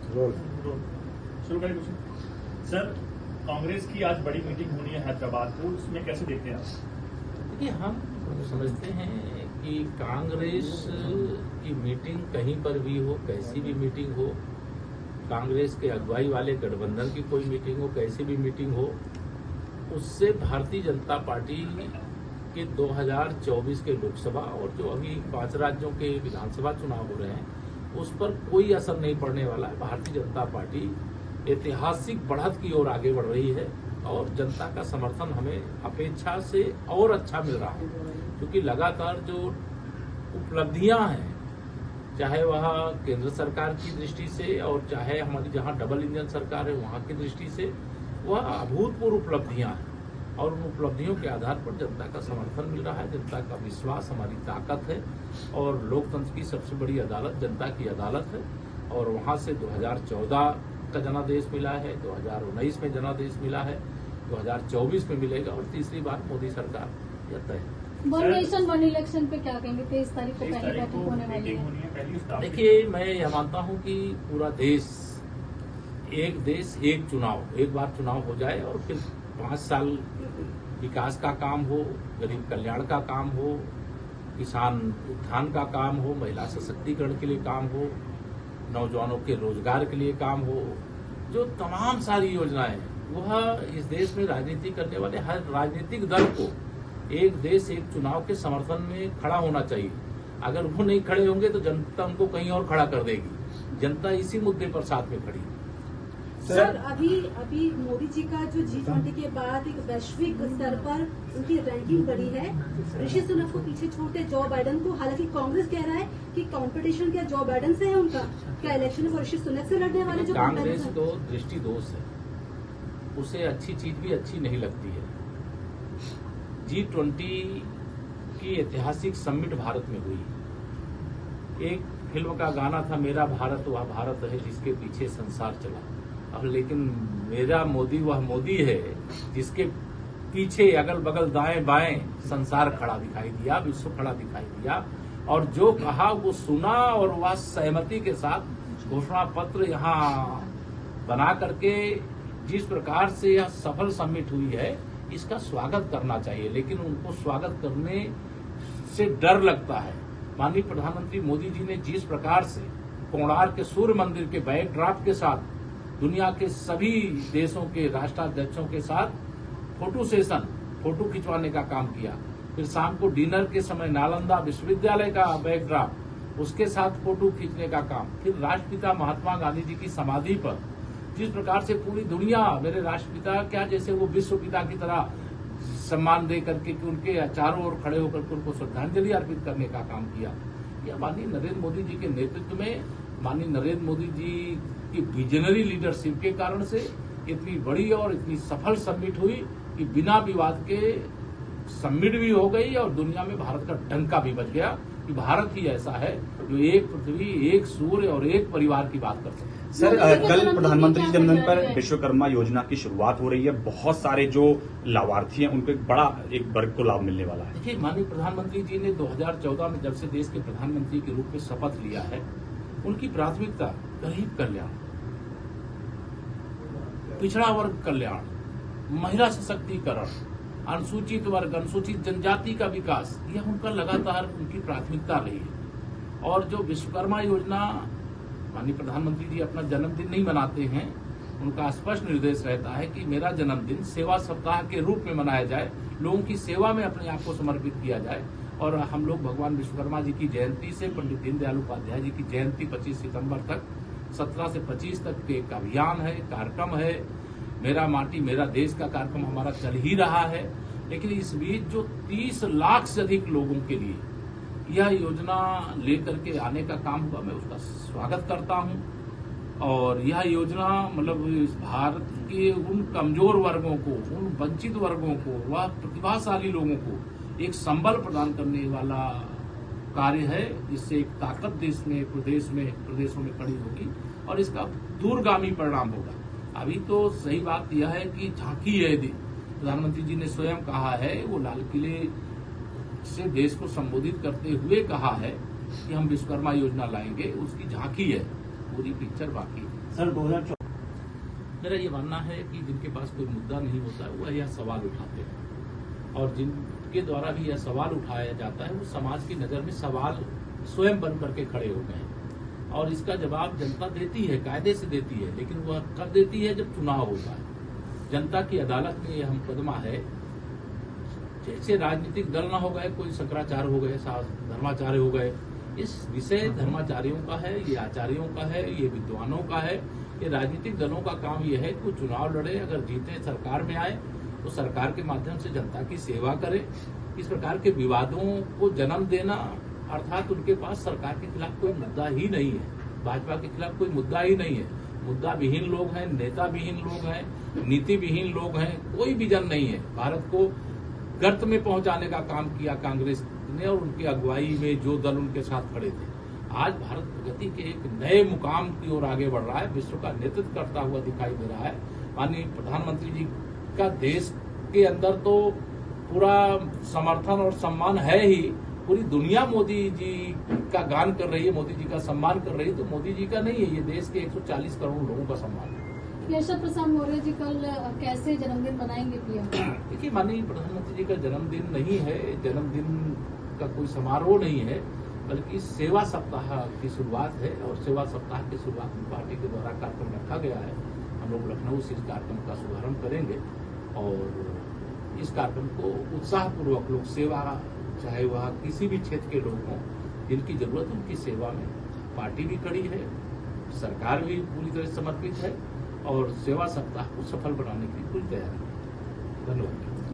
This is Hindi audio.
शुरू करें कुछ सर। कांग्रेस की आज बड़ी मीटिंग होनी है हैदराबाद को, उसमें कैसे देखते हैं आप? देखिए, हम समझते हैं कि कांग्रेस की मीटिंग कहीं पर भी हो, कैसी भी मीटिंग हो, कांग्रेस के अगुवाई वाले गठबंधन की कोई मीटिंग हो, कैसी भी मीटिंग हो, उससे भारतीय जनता पार्टी के 2024 के लोकसभा और जो अभी 5 राज्यों के विधानसभा चुनाव हो रहे हैं उस पर कोई असर नहीं पड़ने वाला है। भारतीय जनता पार्टी ऐतिहासिक बढ़त की ओर आगे बढ़ रही है और जनता का समर्थन हमें अपेक्षा से और अच्छा मिल रहा है, क्योंकि लगातार जो उपलब्धियां हैं, चाहे वह केंद्र सरकार की दृष्टि से और चाहे हमारी जहां डबल इंजन सरकार है वहां की दृष्टि से, वह अभूतपूर्व उपलब्धियां हैं और उन उपलब्धियों के आधार पर जनता का समर्थन मिल रहा है। जनता का विश्वास हमारी ताकत है और लोकतंत्र की सबसे बड़ी अदालत जनता की अदालत है और वहां से 2014 का जनादेश मिला है, 2019 में जनादेश मिला है, 2024 में मिलेगा और तीसरी बार मोदी सरकार यह तय है। वन नेशन वन इलेक्शन पे क्या कहेंगे? 23 तारीख को पहली बैठक होने वाली है। देखिए, मैं यह मानता हूं कि पूरा देश एक चुनाव, एक बार चुनाव हो जाए और फिर 5 साल विकास का काम हो, गरीब कल्याण का काम हो, किसान उत्थान का काम हो, महिला सशक्तिकरण के लिए काम हो, नौजवानों के रोजगार के लिए काम हो, जो तमाम सारी योजनाएं वह इस देश में राजनीति करने वाले हर राजनीतिक दल को एक देश एक चुनाव के समर्थन में खड़ा होना चाहिए। अगर वो नहीं खड़े होंगे तो जनता उनको कहीं और खड़ा कर देगी। जनता इसी मुद्दे पर साथ में खड़ी है। सर, अभी मोदी जी का जो G20 के बाद एक वैश्विक स्तर पर उनकी रैंकिंग बढ़ी है। ऋषि सुनक को पीछे छोड़ते जो बाइडेन को, हालांकि कांग्रेस कह रहा है कि कंपटीशन क्या जो बाइडेन से है उनका, क्या इलेक्शन में ऋषि सुनक से लड़ने वाले जो कांग्रेस को दृष्टि दोष है, उसे अच्छी चीज भी अच्छी नहीं लगती है। G20 की ऐतिहासिक समिट भारत में हुई। एक फिल्म का गाना था, मेरा भारत वह भारत है जिसके पीछे संसार चला। अब लेकिन मेरा मोदी वह मोदी है जिसके पीछे अगल बगल दाएं बाएं संसार खड़ा दिखाई दिया, विश्व खड़ा दिखाई दिया और जो कहा वो सुना और वह सहमति के साथ घोषणा पत्र यहाँ बना करके जिस प्रकार से यह सफल समिट हुई है इसका स्वागत करना चाहिए। लेकिन उनको स्वागत करने से डर लगता है। माननीय प्रधानमंत्री मोदी जी ने जिस प्रकार से कोणार्क के सूर्य मंदिर के बैकड्रॉप के साथ दुनिया के सभी देशों के राष्ट्राध्यक्षों के साथ फोटो खिंचवाने का काम किया, फिर शाम को डिनर के समय नालंदा विश्वविद्यालय का बैकड्रॉप, उसके साथ फोटो खींचने का काम, फिर राष्ट्रपिता महात्मा गांधी जी की समाधि पर जिस प्रकार से पूरी दुनिया मेरे राष्ट्रपिता क्या जैसे वो विश्व पिता की तरह सम्मान दे करके उनके चारों ओर खड़े होकर के उनको श्रद्धांजलि अर्पित करने का काम किया। यह माननीय नरेंद्र मोदी जी के नेतृत्व में, माननीय नरेंद्र मोदी जी की विजनरी लीडरशिप के कारण से इतनी बड़ी और इतनी सफल समिट हुई कि बिना विवाद के समिट भी हो गई और दुनिया में भारत का डंका भी बज गया कि भारत ही ऐसा है जो एक पृथ्वी, एक सूर्य और एक परिवार की बात करते हैं। सर, कल प्रधानमंत्री जन्मदिन पर विश्वकर्मा योजना की शुरुआत हो रही है। बहुत सारे जो लाभार्थी हैं उनको एक बड़ा एक वर्ग को लाभ मिलने वाला है। देखिए, माननीय प्रधानमंत्री जी ने 2014 में जब से देश के प्रधानमंत्री के रूप में शपथ लिया है, उनकी प्राथमिकता गरीब कल्याण, पिछड़ा वर्ग कल्याण, महिला सशक्तिकरण, अनुसूचित वर्ग, अनुसूचित जनजाति का विकास, यह उनका लगातार उनकी प्राथमिकता रही है। और जो विश्वकर्मा योजना, माननीय प्रधानमंत्री जी अपना जन्मदिन नहीं मनाते हैं, उनका स्पष्ट निर्देश रहता है कि मेरा जन्मदिन सेवा सप्ताह के रूप में मनाया जाए, लोगों की सेवा में अपने आप को समर्पित किया जाए। और हम लोग भगवान विश्वकर्मा जी की जयंती से पंडित दीनदयाल उपाध्याय जी की जयंती 25 सितंबर तक, 17 से 25 तक के एक अभियान है, कार्यक्रम है। मेरा माटी मेरा देश का कार्यक्रम हमारा चल ही रहा है। लेकिन इस बीच जो 30 लाख से अधिक लोगों के लिए यह योजना लेकर के आने का काम हुआ, मैं उसका स्वागत करता हूं। और यह योजना मतलब इस भारत के उन कमजोर वर्गों को, उन वंचित वर्गों को, वह प्रतिभाशाली लोगों को एक संबल प्रदान करने वाला कार्य है, जिससे एक ताकत देश में, प्रदेशों में खड़ी होगी और इसका दूरगामी परिणाम होगा। अभी तो सही बात यह है कि झांकी है, प्रधानमंत्री जी ने स्वयं कहा है, वो लाल किले से देश को संबोधित करते हुए कहा है कि हम विश्वकर्मा योजना लाएंगे, उसकी झांकी है, पूरी पिक्चर बाकी है। सर 2014 मेरा ये मानना है कि जिनके पास कोई मुद्दा नहीं होता है वह यह सवाल उठाते हैं, और जिनके द्वारा भी यह सवाल उठाया जाता है वो समाज की नजर में सवाल स्वयं बन करके खड़े हो गए हैं। और इसका जवाब जनता देती है, कायदे से देती है, लेकिन वह कब देती है जब चुनाव होता है। जनता की अदालत में यह मुकदमा है, जैसे राजनीतिक दल न हो गए, कोई शंकराचार्य हो गए, धर्माचार्य हो गए, इस विषय धर्माचार्यों का है, ये आचार्यों का है, ये विद्वानों का है। ये राजनीतिक दलों का काम यह है कि चुनाव लड़े, अगर जीते सरकार में आए तो सरकार के माध्यम से जनता की सेवा करे। इस प्रकार के विवादों को जन्म देना, अर्थात उनके पास सरकार के खिलाफ कोई मुद्दा ही नहीं है, भाजपा के खिलाफ कोई मुद्दा ही नहीं है। मुद्दा विहीन लोग हैं, नेता विहीन लोग हैं, नीति विहीन लोग हैं, कोई विजन नहीं है। भारत को गर्त में पहुंचाने का काम किया कांग्रेस ने, और उनकी अगुवाई में जो दल उनके साथ खड़े थे। आज भारत प्रगति के एक नए मुकाम की ओर आगे बढ़ रहा है, विश्व का नेतृत्व करता हुआ दिखाई दे रहा है। माननीय प्रधानमंत्री जी का देश के अंदर तो पूरा समर्थन और सम्मान है ही, पूरी दुनिया मोदी जी का गान कर रही है, मोदी जी का सम्मान कर रही है। तो मोदी जी का नहीं है, ये देश के 140 करोड़ लोगों का सम्मान है। केशव प्रसाद मौर्य जी कल कैसे जन्मदिन मनाएंगे पीएम? देखिए, माननीय प्रधानमंत्री जी का जन्मदिन नहीं है, जन्मदिन का कोई समारोह नहीं है, बल्कि सेवा सप्ताह की शुरुआत है। और सेवा सप्ताह की शुरुआत में पार्टी के द्वारा कार्यक्रम रखा गया है। हम लोग लखनऊ से इस कार्यक्रम का शुभारंभ करेंगे, और इस कार्यक्रम को उत्साहपूर्वक लोग सेवा, चाहे वह किसी भी क्षेत्र के लोग हों, जिनकी जरूरत उनकी सेवा में पार्टी भी खड़ी है, सरकार भी पूरी तरह समर्पित है, और सेवा सप्ताह को सफल बनाने की पूरी तैयारी है। धन्यवाद।